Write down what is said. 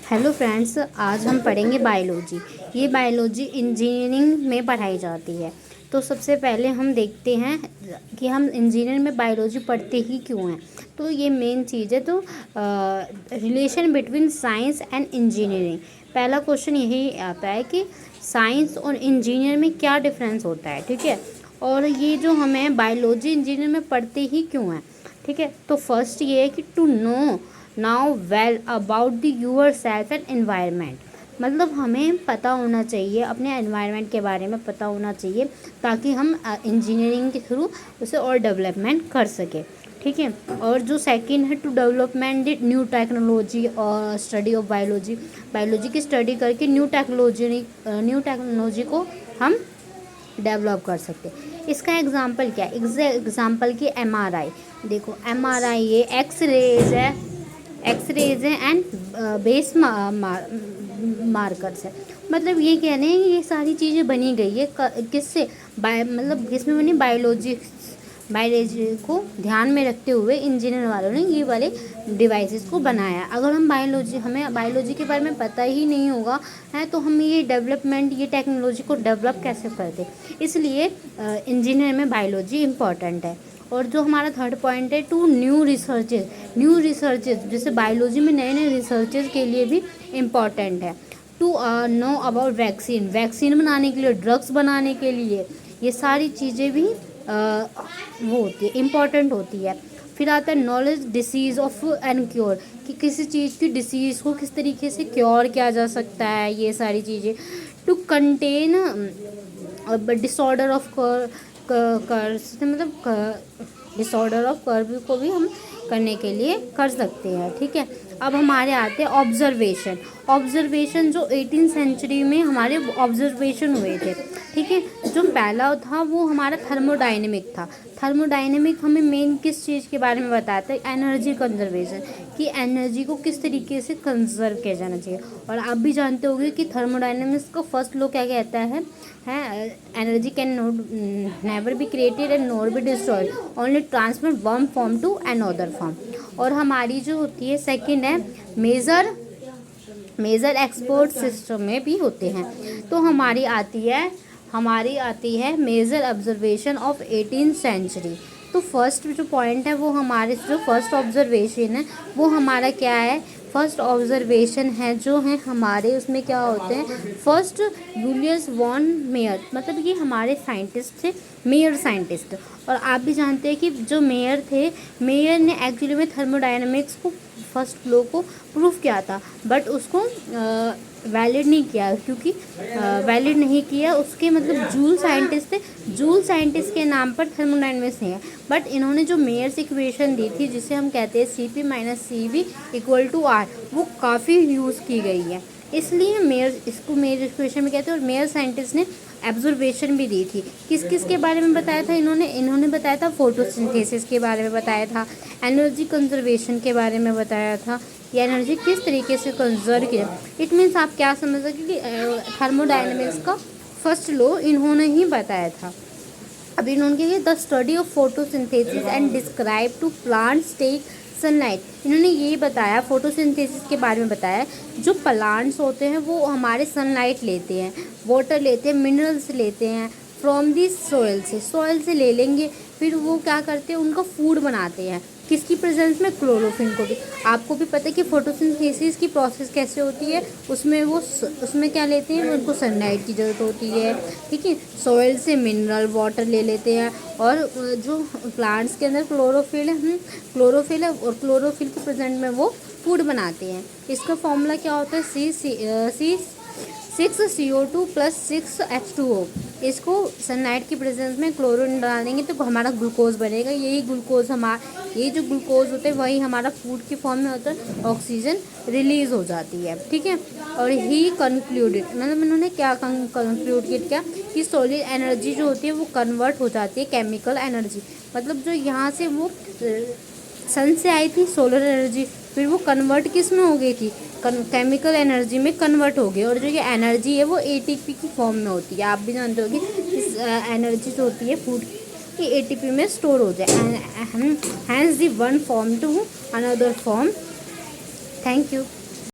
Hello friends, आज हम पढ़ेंगे बायोलॉजी। ये बायोलॉजी इंजीनियरिंग में पढ़ाई जाती है। तो सबसे पहले हम देखते हैं कि हम इंजीनियरिंग में बायोलॉजी पढ़ते ही क्यों हैं। तो ये मेन चीज़ है। तो relation between science and engineering, पहला क्वेश्चन यही आता है कि साइंस और इंजीनियर में क्या डिफरेंस होता है। ठीक है, और ये जो हमें बायोलॉजी इंजीनियर में पढ़ते ही क्यों हैं। ठीक है, तो फर्स्ट ये है कि to know now well about the yourself and environment, मतलब हमें पता होना चाहिए, अपने एनवायरनमेंट के बारे में पता होना चाहिए ताकि हम इंजीनियरिंग के थ्रू उसे और डेवलपमेंट कर सकें। ठीक है, और जो सेकंड है to development the new technology और स्टडी ऑफ बायोलॉजी, बायोलॉजी की स्टडी करके न्यू टेक्नोलॉजी को हम डेवलप कर सकते हैं। इसका एग्जांपल क्या है? एग्जांपल की एमआरआई देखो, एमआरआई ये एक्सरेज है एंड बेस मार्कर्स है। मतलब ये कह रहे हैं ये सारी चीज़ें बनी गई है किससे, मतलब किसमें बनी, बायोलॉजी को ध्यान में रखते हुए इंजीनियर वालों ने ये वाले डिवाइसेस को बनाया। अगर हमें बायोलॉजी के बारे में पता ही नहीं होगा है तो हम ये टेक्नोलॉजी को डेवलप कैसे करते। इसलिए इंजीनियर में बायोलॉजी इम्पॉर्टेंट है। और जो हमारा थर्ड पॉइंट है टू न्यू रिसर्चेज, जैसे बायोलॉजी में नए नए रिसर्चेज के लिए भी इम्पॉर्टेंट है। टू नो अबाउट वैक्सीन बनाने के लिए, ड्रग्स बनाने के लिए, ये सारी चीज़ें भी वो होती है, इम्पॉर्टेंट होती है। फिर आता है knowledge disease of and cure, कि किसी चीज़ की डिसीज़ को किस तरीके से क्योर किया जा सकता है, ये सारी चीज़ें। To contain disorder of curves, मतलब डिसऑर्डर ऑफ कर्व को भी हम करने के लिए कर सकते हैं। ठीक है, अब हमारे आते हैं ऑब्जर्वेशन जो 18th सेंचुरी में हमारे ऑब्जर्वेशन हुए थे। ठीक है, जो पहला था वो हमारा थर्मोडायनेमिक था। थर्मोडायनेमिक हमें मेन किस चीज़ के बारे में बताता है, एनर्जी कंजर्वेशन, कि एनर्जी को किस तरीके से कंजर्व किया जाना चाहिए। और आप भी जानते होंगे कि थर्मोडायनेमिक्स का फर्स्ट लॉ क्या कहता है, energy can never be created and nor be destroyed, only transfer one form to another form. और हमारी जो होती है सेकंड है मेजर एक्सपोर्ट सिस्टम में भी होते हैं। तो हमारी आती है major observation of 18th century. तो फर्स्ट जो पॉइंट है वो हमारे जो फर्स्ट ऑब्जर्वेशन है वो हमारा क्या है, फर्स्ट ऑब्जर्वेशन है जो है हमारे, उसमें क्या होते हैं, फर्स्ट जूलियस वॉन मेयर, मतलब ये हमारे साइंटिस्ट थे, मेयर साइंटिस्ट। और आप भी जानते हैं कि जो मेयर ने एक्चुअली में थर्मोडायनेमिक्स को फर्स्ट लॉ को प्रूफ किया था, बट उसको वैलिड नहीं किया, क्योंकि वैलिड नहीं किया उसके, मतलब जूल साइंटिस्ट के नाम पर थर्मोडायनेमिक्स नहीं है। बट इन्होंने जो मेयर्स इक्वेशन दी थी, जिसे हम कहते हैं CP - CV = R, वो काफ़ी यूज़ की गई है, इसलिए इसको मेयर इक्वेशन में कहते हैं। और मेयर साइंटिस्ट ने ऑब्जर्वेशन भी दी थी। किस के बारे में बताया था इन्होंने बताया था फोटोसिंथेसिस के बारे में बताया था, एनर्जी कंजर्वेशन के बारे में बताया था, ये एनर्जी किस तरीके से कंजर्व किया। इट मीन्स आप क्या समझ सकते कि थर्मोडायनेमिक्स का फर्स्ट लॉ इन्होंने ही बताया था। अब इन्होंने क्या किया, the study of photosynthesis and describe to plants take sunlight, इन्होंने ये बताया, फोटोसिंथेसिस के बारे में बताया, जो प्लांट्स होते हैं वो हमारे सनलाइट लेते हैं, वाटर लेते हैं, मिनरल्स लेते हैं फ्रॉम दी सॉइल से ले लेंगे, फिर वो क्या करते हैं, उनका फूड बनाते हैं, किसकी प्रेजेंस में, क्लोरोफिल को भी। आपको भी पता है कि फोटोसिंथेसिस की प्रोसेस कैसे होती है, उसमें क्या लेते हैं, उनको सनलाइट की ज़रूरत होती है। ठीक है, सॉइल से मिनरल वाटर ले लेते हैं, और जो प्लांट्स के अंदर क्लोरोफिल है और क्लोरोफिल के प्रेजेंट में वो फूड बनाते हैं। इसका फॉर्मूला क्या होता है, C6CO2 + 6H2O। इसको सनलाइट की प्रेजेंस में क्लोरीन डालेंगे तो हमारा ग्लूकोज बनेगा। ये जो ग्लूकोज होता है वही हमारा फूड की फॉर्म में होता है, ऑक्सीजन रिलीज हो जाती है। ठीक है, और ही कंक्लूडेड, मतलब इन्होंने क्या कंक्लूड किया कि सोलर एनर्जी जो होती है वो कन्वर्ट हो जाती है केमिकल एनर्जी, मतलब जो यहाँ से वो सन से आई थी सोलर एनर्जी, फिर वो कन्वर्ट किस में हो गई थी, केमिकल एनर्जी में कन्वर्ट हो गई। और जो ये एनर्जी है वो ATP की फॉर्म में होती है। आप भी जानते हो कि इस एनर्जी जो होती है फूड की ATP में स्टोर हो जाए, hence the one form to another form. Thank you.